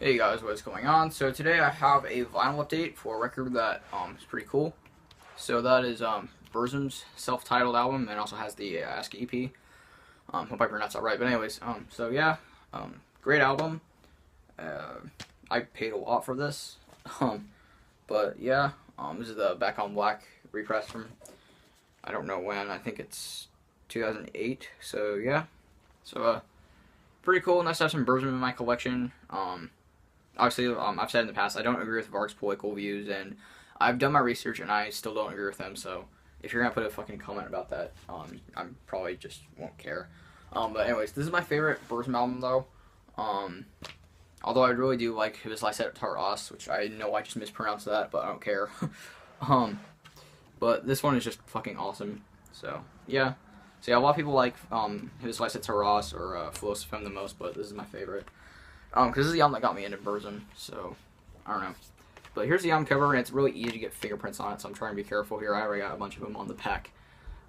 Hey guys, what's going on? So today I have a vinyl update for a record that is pretty cool. So that is BURZUM's self-titled album, and also has the Ask EP. Hope I pronounced that right. But anyways, so yeah, great album. I paid a lot for this. But yeah, this is the Back on Black repress from I don't know when. I think it's 2008. So yeah, so pretty cool. Nice to have some BURZUM in my collection. Obviously, I've said in the past, I don't agree with Varg's political views, and I've done my research, and I still don't agree with them, so if you're going to put a fucking comment about that, I probably just won't care. But anyways, this is my favorite BURZUM album, though. Although I really do like his I Said Tar Us, which I know I just mispronounced that, but I don't care. But this one is just fucking awesome, so yeah. So yeah, a lot of people like his I Said Tar Us or Philosophem the most, but this is my favorite. Because this is the album that got me into BURZUM, so, I don't know. But here's the album cover, and it's really easy to get fingerprints on it, so I'm trying to be careful here. I already got a bunch of them on the pack.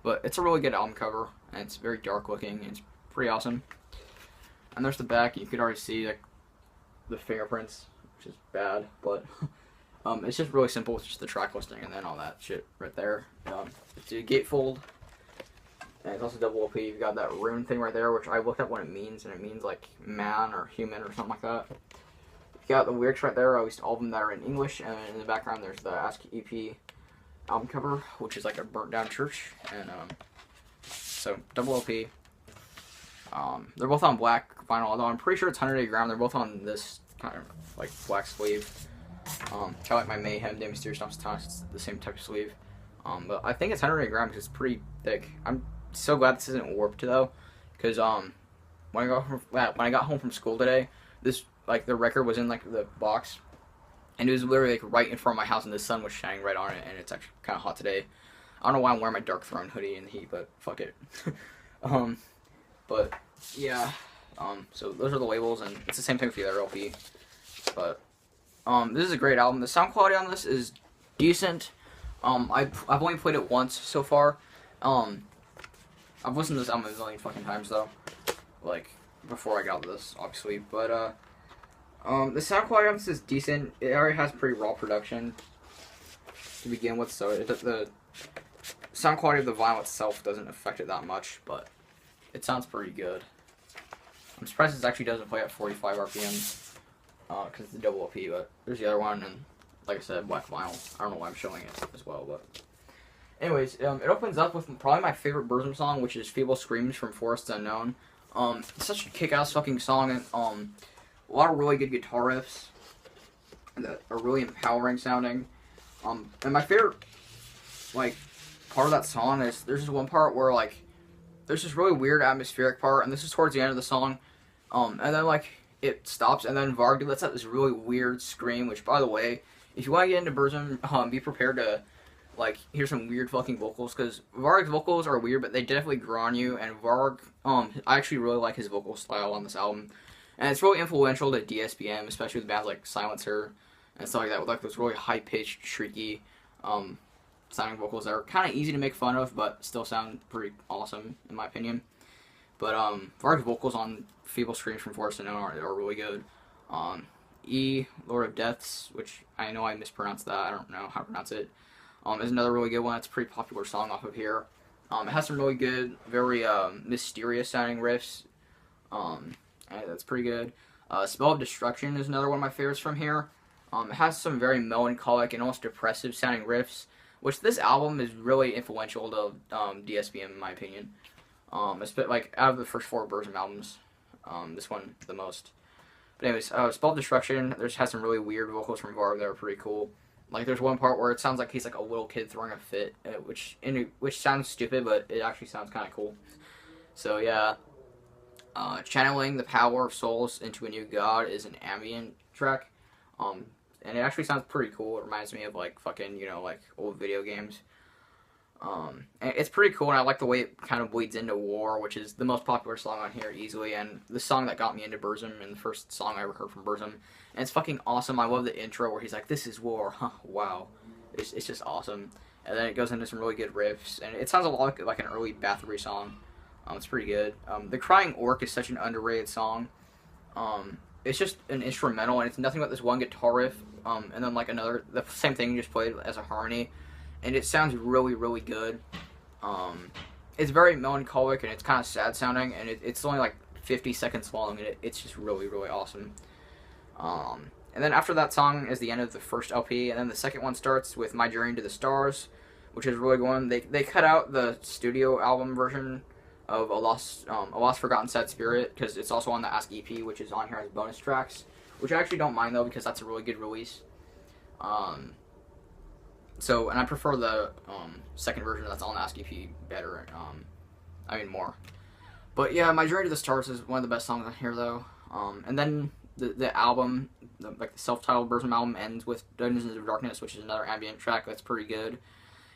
But it's a really good album cover, and it's very dark looking, and it's pretty awesome. And there's the back, you could already see, like, the fingerprints, which is bad, but it's just really simple. It's just the track listing, and then all that shit right there. It's a gatefold. And it's also double OP. You've got that rune thing right there, which I looked up what it means, and it means like man or human or something like that. You got the lyrics right there, at least all of them that are in English, and in the background there's the Ask EP album cover, which is like a burnt down church, and so double OP. They're both on black vinyl, although I'm pretty sure it's 180 gram. They're both on this kind of like black sleeve. Kind of like my Mayhem Day Mysterious Stuff, it's the same type of sleeve. But I think it's 180 gram because it's pretty thick. I'm so glad this isn't warped though, because when I got home from school today, this like the record was in like the box, and it was literally like right in front of my house, and the sun was shining right on it, and it's actually kind of hot today. I don't know why I'm wearing my Dark Throne hoodie in the heat, but fuck it. But yeah, so those are the labels, and it's the same thing for the other LP. But this is a great album. The sound quality on this is decent. I've only played it once so far. I've listened to this album a million fucking times though, like before I got this, obviously. But the sound quality on this is decent. It already has pretty raw production to begin with, so the sound quality of the vinyl itself doesn't affect it that much, but it sounds pretty good. I'm surprised this actually doesn't play at 45 RPM because it's a double OP, but there's the other one, and like I said, black vinyl. I don't know why I'm showing it as well, but anyways, it opens up with probably my favorite BURZUM song, which is Feeble Screams from Forests Unknown. It's such a kick-ass fucking song, and a lot of really good guitar riffs that are really empowering sounding. And my favorite, like, part of that song is there's this one part where, like, there's this really weird atmospheric part, and this is towards the end of the song, and then, like, it stops, and then Varg lets out this really weird scream, which, by the way, if you want to get into BURZUM, be prepared to, like, hear some weird fucking vocals, because Varg's vocals are weird, but they definitely grow on you, and Varg, I actually really like his vocal style on this album, and it's really influential to DSBM, especially with bands like Silencer, and stuff like that, with, like, those really high-pitched, shrieky, sounding vocals that are kind of easy to make fun of, but still sound pretty awesome, in my opinion. But, Varg's vocals on Feeble Screams from Forest Unknown are really good. Lord of Deaths, which I know I mispronounced that, I don't know how to pronounce it, is another really good one. It's a pretty popular song off of here. It has some really good, very mysterious sounding riffs, and that's pretty good. Spell of Destruction is another one of my favorites from here. It has some very melancholic and almost depressive sounding riffs, which this album is really influential to DSBM in my opinion. It's been, like, out of the first 4 BURZUM albums, this one the most. But anyways, Spell of Destruction, has some really weird vocals from Varg that are pretty cool. Like, there's one part where it sounds like he's like a little kid throwing a fit, which sounds stupid, but it actually sounds kind of cool. So yeah, Channeling the Power of Souls into a New God is an ambient track, and it actually sounds pretty cool. It reminds me of, like, fucking, you know, like, old video games. And it's pretty cool, and I like the way it kind of bleeds into War, which is the most popular song on here easily, and the song that got me into BURZUM, and the first song I ever heard from BURZUM, and it's fucking awesome. I love the intro where he's like, "This is war, huh, wow." It's just awesome, and then it goes into some really good riffs, and it sounds a lot like an early Bathory song. It's pretty good. The Crying Orc is such an underrated song. it's just an instrumental, and it's nothing but this one guitar riff, and then like the same thing just played as a harmony, and it sounds really, really good. It's very melancholic, and it's kind of sad sounding, and it's only like 50 seconds long, and it's just really, really awesome. And then after that song is the end of the first LP, and then the second one starts with My Journey to the Stars, which is really good. They cut out the studio album version of a lost forgotten sad spirit, because it's also on the Ask EP, which is on here as bonus tracks, which I actually don't mind though, because that's a really good release. And I prefer the second version that's on the Ask EP better. More. But yeah, My Journey to the Stars is one of the best songs on here though. And then the album, the self-titled BURZUM album, ends with Dungeons of Darkness, which is another ambient track that's pretty good.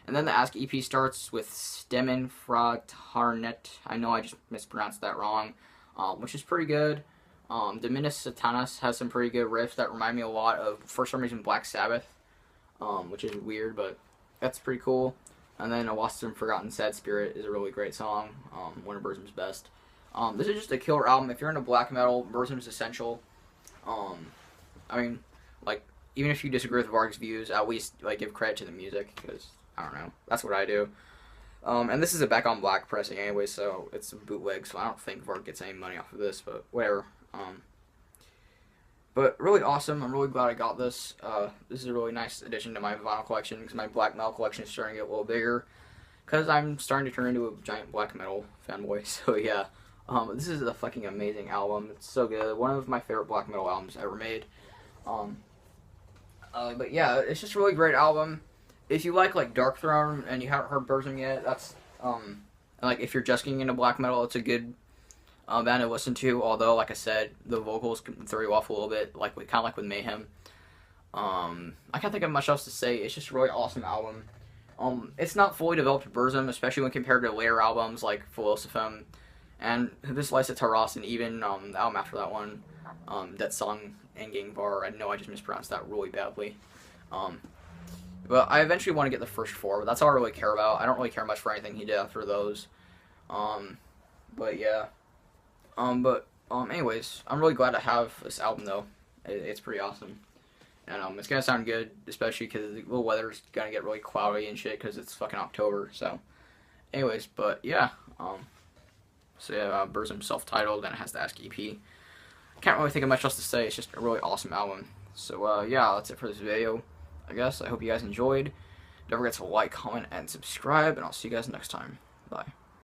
And then the Ask EP starts with Stemmen fra Tarnet. I know I just mispronounced that wrong, which is pretty good. Dominus Satanas has some pretty good riffs that remind me a lot of, for some reason, Black Sabbath, which is weird, but that's pretty cool. And then A Lost and Forgotten Sad Spirit is a really great song, one of BURZUM's best. This is just a killer album. If you're into black metal, BURZUM is essential. Even if you disagree with Varg's views, at least give credit to the music, because I don't know, that's what I do. And this is a Back on Black pressing anyway, so it's a bootleg, so I don't think Varg gets any money off of this, but whatever. But really awesome. I'm really glad I got this. This is a really nice addition to my vinyl collection, because my black metal collection is starting to get a little bigger, because I'm starting to turn into a giant black metal fanboy. So yeah, this is a fucking amazing album. It's so good. One of my favorite black metal albums ever made. But yeah, it's just a really great album. If you like Dark Throne and you haven't heard BURZUM yet, that's if you're just getting into black metal, it's a good band to listen to. Although, like I said, the vocals can throw you off a little bit, kind of like with Mayhem. I can't think of much else to say. It's just a really awesome album. It's not fully developed BURZUM, especially when compared to later albums like Philosophem and This Lysa Taras, and even the album after that one, that song Endgame Var. I know I just mispronounced that really badly. But I eventually want to get the first four, but that's all I really care about. I don't really care much for anything he did after those. But yeah. Anyways, I'm really glad to have this album though. It's pretty awesome. And it's gonna sound good, especially because the weather's gonna get really cloudy and shit, because it's fucking October, so. Anyways, but yeah. BURZUM self-titled, and it has the Ask EP. Can't really think of much else to say. It's just a really awesome album. So yeah, that's it for this video, I guess. I hope you guys enjoyed. Don't forget to like, comment, and subscribe, and I'll see you guys next time. Bye.